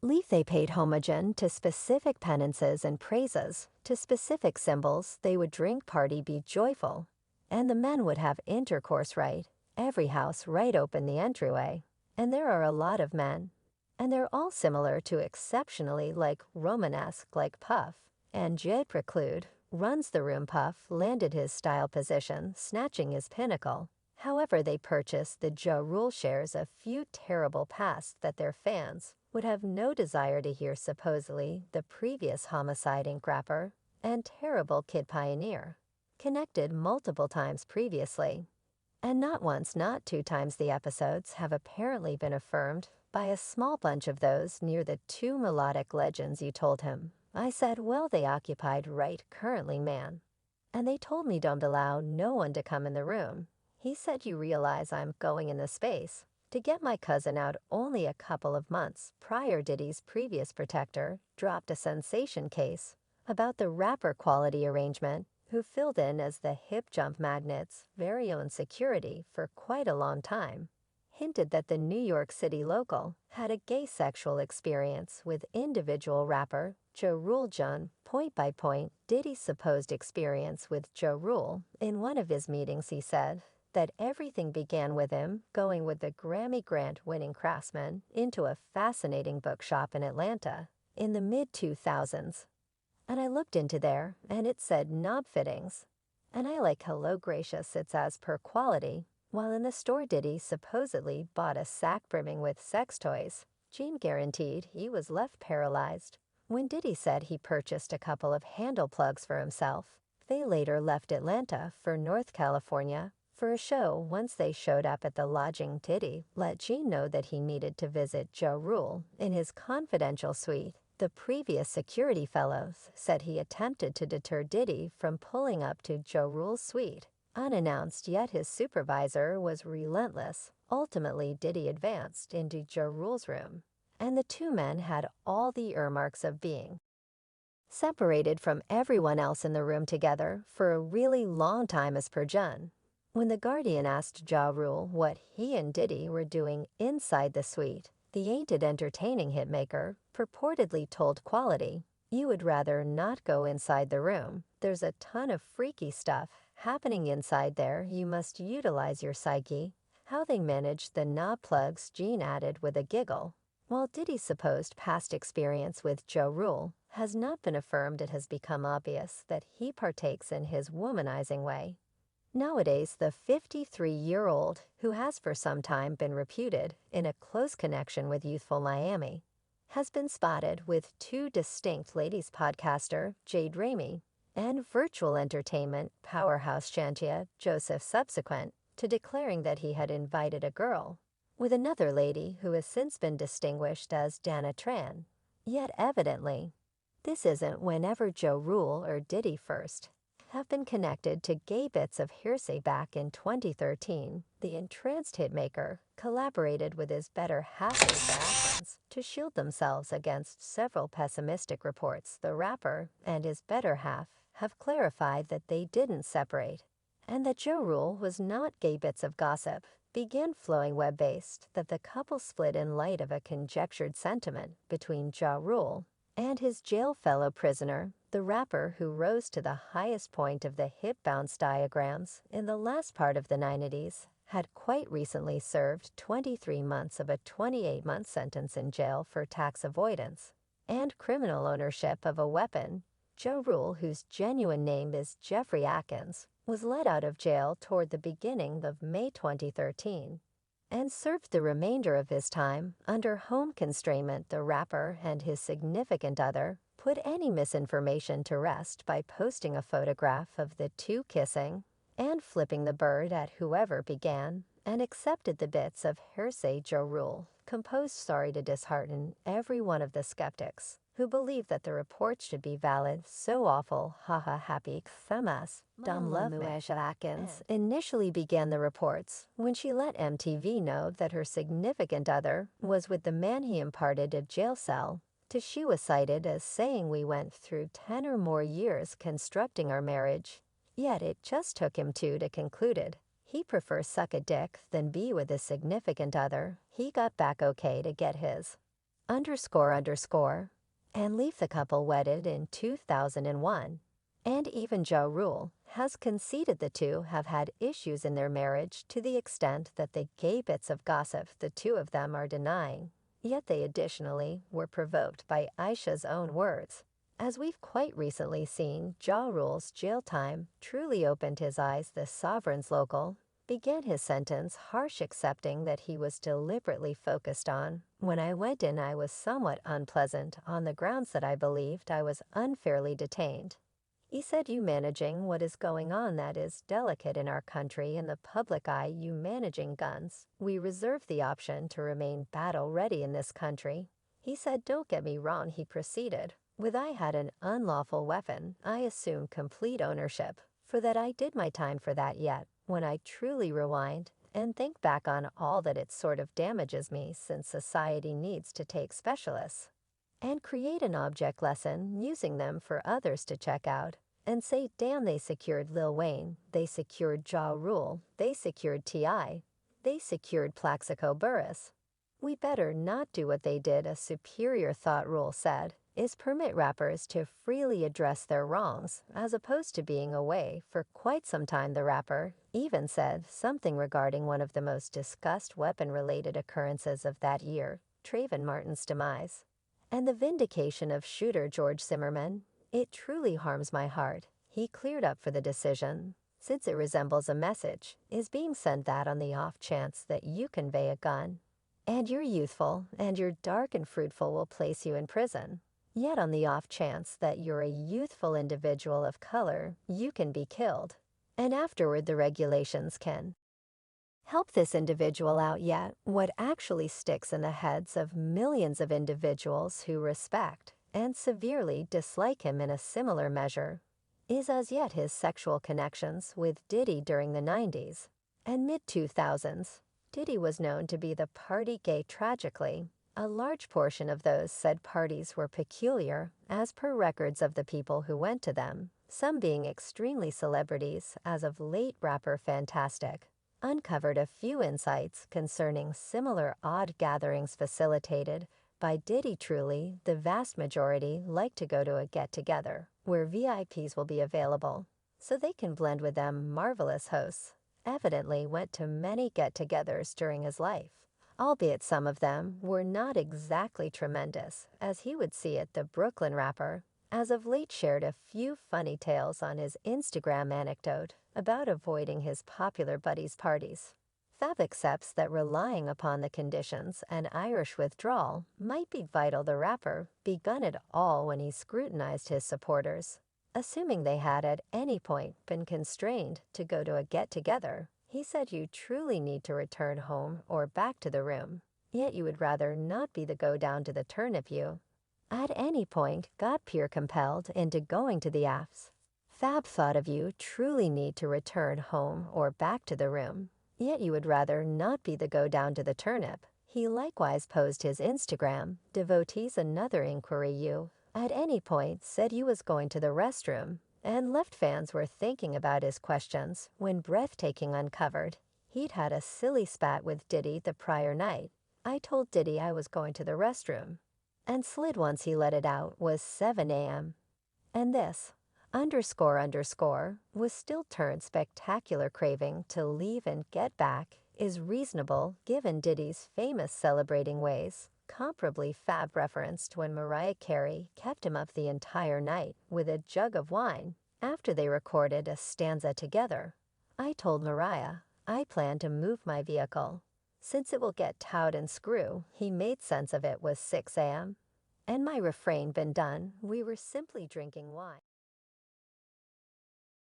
Leaf they paid homage to specific penances and praises, to specific symbols they would drink party be joyful, and the men would have intercourse right, every house right open the entryway, and there are a lot of men, and they're all similar to exceptionally like Romanesque like Puff, and J. Preclude, runs the room. Puff landed his style position, snatching his pinnacle. However, they purchased the Ja Rule shares a few terrible pasts that their fans would have no desire to hear. Supposedly the previous homicide ink rapper and terrible kid pioneer, connected multiple times previously. And not once, not two times the episodes have apparently been affirmed by a small bunch of those near the two melodic legends you told him. I said, well, they occupied right currently, man. And they told me don't allow no one to come in the room. He said, you realize I'm going in the space to get my cousin out. Only a couple of months prior, Diddy's previous protector dropped a sensation case about the rapper quality arrangement, who filled in as the hip jump magnet's very own security for quite a long time, hinted that the New York City local had a gay sexual experience with individual rapper Ja Rule. John, point by point, Diddy's supposed experience with Ja Rule. In one of his meetings, he said that everything began with him going with the Grammy Grant-winning craftsman into a fascinating bookshop in Atlanta in the mid-2000s. And I looked into there, and it said knob fittings. And I like, hello gracious, it's as per quality. While in the store, Diddy supposedly bought a sack brimming with sex toys. Gene guaranteed he was left paralyzed. When Diddy said he purchased a couple of handle plugs for himself, they later left Atlanta for North California for a show. Once they showed up at the lodging, Diddy let Gene know that he needed to visit Ja Rule in his confidential suite. The previous security fellows said he attempted to deter Diddy from pulling up to Ja Rule's suite unannounced, yet his supervisor was relentless. Ultimately, Diddy advanced into Ja Rule's room, and the two men had all the earmarks of being separated from everyone else in the room together for a really long time, as per Jun. When the Guardian asked Ja Rule what he and Diddy were doing inside the suite, the ain't-it entertaining hitmaker purportedly told Quality, you would rather not go inside the room. There's a ton of freaky stuff happening inside there. You must utilize your psyche. How they managed the knob plugs, Gene added with a giggle. While Diddy's supposed past experience with Ja Rule has not been affirmed, it has become obvious that he partakes in his womanizing way. Nowadays, the 53-year-old, who has for some time been reputed in a close connection with youthful Miami, has been spotted with two distinct ladies, podcaster Jade Ramey and virtual entertainment powerhouse Shantia Joseph, subsequent to declaring that he had invited a girl with another lady who has since been distinguished as Dana Tran. Yet evidently, this isn't whenever Ja Rule or Diddy first have been connected to gay bits of hearsay. Back in 2013, the entranced hitmaker collaborated with his better half to shield themselves against several pessimistic reports. The rapper and his better half have clarified that they didn't separate, and that Ja Rule was not. Gay bits of gossip began flowing web-based that the couple split in light of a conjectured sentiment between Ja Rule and his jail fellow prisoner, the rapper who rose to the highest point of the hip bounce diagrams in the last part of the 90s, had quite recently served 23 months of a 28-month sentence in jail for tax avoidance and criminal ownership of a weapon. Ja Rule, whose genuine name is Jeffrey Atkins, was let out of jail toward the beginning of May 2013 and served the remainder of his time under home constrainment. The rapper and his significant other put any misinformation to rest by posting a photograph of the two kissing and flipping the bird at whoever began and accepted the bits of hearsay. Ja Rule composed sorry to dishearten every one of the skeptics who believe that the reports should be valid. So awful, haha, happy, femas. Dumb love Muesha Atkins initially began the reports when she let MTV know that her significant other was with the man he imparted a jail cell to. She was cited as saying, we went through 10 or more years constructing our marriage, yet it just took him two to concluded he prefers suck a dick than be with his significant other. He got back okay to get his underscore underscore, and leave the couple wedded in 2001. And even Ja Rule has conceded the two have had issues in their marriage to the extent that the gay bits of gossip the two of them are denying. Yet they additionally were provoked by Aisha's own words. As we've quite recently seen, Ja Rule's jail time truly opened his eyes. The Sovereign's local began his sentence harsh, accepting that he was deliberately focused on. When I went in, I was somewhat unpleasant on the grounds that I believed I was unfairly detained. He said, you managing what is going on that is delicate in our country in the public eye, you managing guns. We reserve the option to remain battle ready in this country. He said, don't get me wrong, he proceeded. With I had an unlawful weapon, I assume complete ownership. For that I did my time for that yet, when I truly rewind and think back on all that it sort of damages me since society needs to take specialists and create an object lesson using them for others to check out and say, damn, they secured Lil Wayne, they secured Ja Rule, they secured T.I., they secured Plaxico Burress. We better not do what they did. A superior thought rule said, is permit rappers to freely address their wrongs as opposed to being away for quite some time. The rapper even said something regarding one of the most discussed weapon-related occurrences of that year, Trayvon Martin's demise, and the vindication of shooter George Zimmerman. It truly harms my heart. He cleared up for the decision, since it resembles a message is being sent that on the off chance that you convey a gun, and you're youthful and you're dark and fruitful will place you in prison. Yet on the off chance that you're a youthful individual of color, you can be killed. And afterward the regulations can help this individual out. Yet what actually sticks in the heads of millions of individuals who respect and severely dislike him in a similar measure is as yet his sexual connections with Diddy during the 90s and mid-2000s. Diddy was known to be the party gay. Tragically, a large portion of those said parties were peculiar, as per records of the people who went to them, some being extremely celebrities. As of late, rapper Fantastic uncovered a few insights concerning similar odd gatherings facilitated by Diddy. Truly, the vast majority like to go to a get-together where VIPs will be available, so they can blend with them. Marvelous hosts evidently went to many get-togethers during his life, albeit some of them were not exactly tremendous, as he would see it. The Brooklyn rapper as of late shared a few funny tales on his Instagram anecdote about avoiding his popular buddies' parties. Fab accepts that relying upon the conditions and Irish withdrawal might be vital. The rapper begun it all when he scrutinized his supporters, assuming they had at any point been constrained to go to a get-together. He said, you truly need to return home or back to the room, yet you would rather not be the go down to the turnip. You at any point got peer compelled into going to the afts. Fab thought of you truly need to return home or back to the room, yet you would rather not be the go down to the turnip. He likewise posed his Instagram devotees another inquiry. You at any point said you was going to the restroom, and left fans were thinking about his questions when breathtaking uncovered he'd had a silly spat with Diddy the prior night. I told Diddy I was going to the restroom, and slid once he let it out was 7 a.m. And this underscore underscore was still turned spectacular. Craving to leave and get back is reasonable given Diddy's famous celebrating ways. Comparably, Fab referenced when Mariah Carey kept him up the entire night with a jug of wine after they recorded a stanza together. I told Mariah I plan to move my vehicle since it will get towed and screw. He made sense of it was 6 a.m. and my refrain been done. We were simply drinking wine.